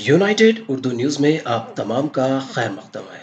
United Urdu news में आप तमाम का खैर मकदम है।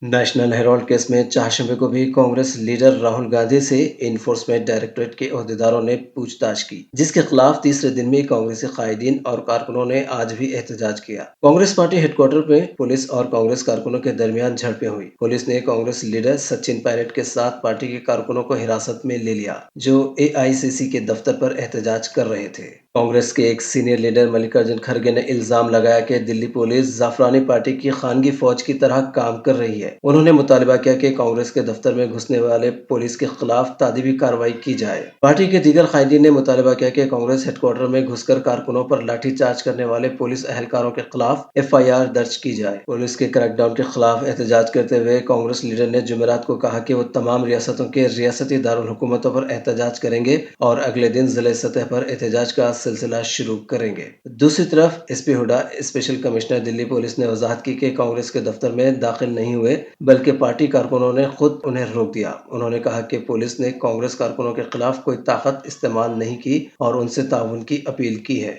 नेशनल हेराल्ड केस में चारशंबे को भी कांग्रेस लीडर राहुल गांधी से इन्फोर्समेंट डायरेक्टरेट के ओहदेदारों ने पूछताछ की, जिसके खिलाफ तीसरे दिन भी कांग्रेसी कायदीन और कारकुनों ने आज भी एहतजाज किया। कांग्रेस पार्टी हेडक्वार्टर में पुलिस और कांग्रेस कारकुनों के दरमियान झड़पें हुई। पुलिस ने कांग्रेस लीडर सचिन पायलट के साथ पार्टी के कारकुनों को हिरासत में ले लिया, जो एआईसीसी के दफ्तर पर एहतजाज कर रहे थे। कांग्रेस के एक सीनियर लीडर मल्लिकार्जुन खड़गे ने इल्जाम लगाया कि दिल्ली पुलिस जाफरानी पार्टी की खानगी फौज की तरह काम कर रही है। उन्होंने मुतालबा किया कि कांग्रेस के दफ्तर में घुसने वाले पुलिस के खिलाफ तादीबी कार्रवाई की जाए। पार्टी के दीगर कायदीन ने मुतालबा किया कि कांग्रेस हेडक्वार्टर में घुसकर कारकुनों पर लाठीचार्ज करने वाले पुलिस एहलकारों के खिलाफ FIR दर्ज की जाए। पुलिस के क्रैकडाउन के खिलाफ एहतजाज करते हुए कांग्रेस लीडर ने जुमेरात को कहा कि वो तमाम रियासतों के रियासती दारुल हुकूमतों पर एहतजाज करेंगे और अगले दिन जिले सतह पर एहतजाज का सिलसिला शुरू करेंगे। दूसरी तरफ SP Hooda special commissioner Delhi police ने वजाहत की कि कांग्रेस के दफ्तर में दाखिल नहीं हुए, बल्कि पार्टी कारकुनों ने खुद उन्हें रोक दिया। उन्होंने कहा कि पुलिस ने कांग्रेस कारकुनों के खिलाफ कोई ताकत इस्तेमाल नहीं की और उनसे ताउन की अपील की है।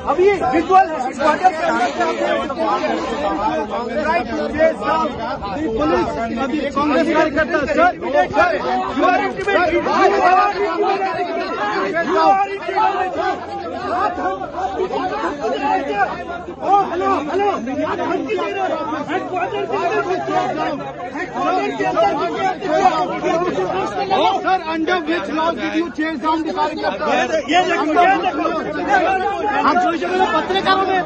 अभी विजुअल पुलिस कांग्रेस कार्यकर्ता sir you are intimate hello sir under which law did you chase down the कार्यकर्ता? ये हम सोच रहे हैं पत्रकारों में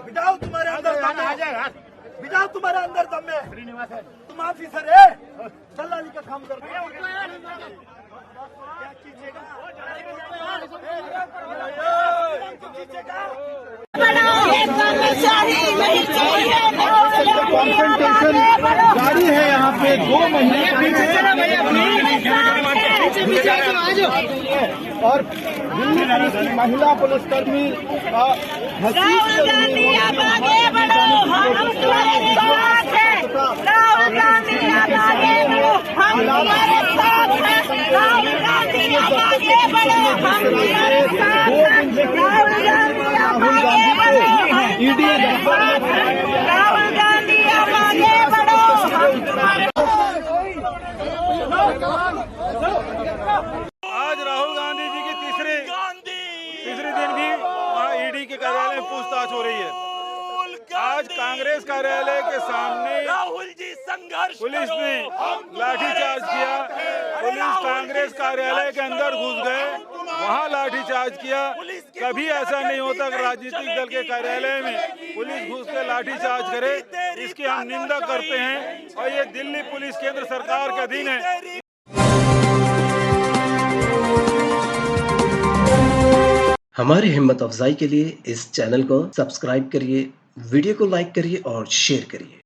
बिठाओ तुम्हारे अंदर दम है, बिठाओ तुम्हारे अंदर दम है। तुम ऑफिसर है, दलाली का काम कर रहे हो। क्या कीजिएगा? कॉन्फ्रेंटेशन जारी है यहाँ पे 2 महीने और दिल्ली पुलिस की महिला पुलिसकर्मी आज राहुल गांधी जी की तीसरे दिन भी वहाँ ED के कार्यालय में पूछताछ हो रही है। आज कांग्रेस कार्यालय के सामने राहुल जी संघर्ष पुलिस ने लाठीचार्ज किया। पुलिस कांग्रेस कार्यालय के अंदर घुस गए, वहाँ लाठीचार्ज किया। कभी ऐसा नहीं होता कि राजनीतिक दल के कार्यालय में पुलिस घुस के लाठीचार्ज करे। इसकी हम निंदा करते हैं और ये दिल्ली पुलिस केंद्र सरकार के अधीन है। हमारी हिम्मत अफजाई के लिए इस चैनल को सब्सक्राइब करिए, वीडियो को लाइक करिए और शेयर करिए।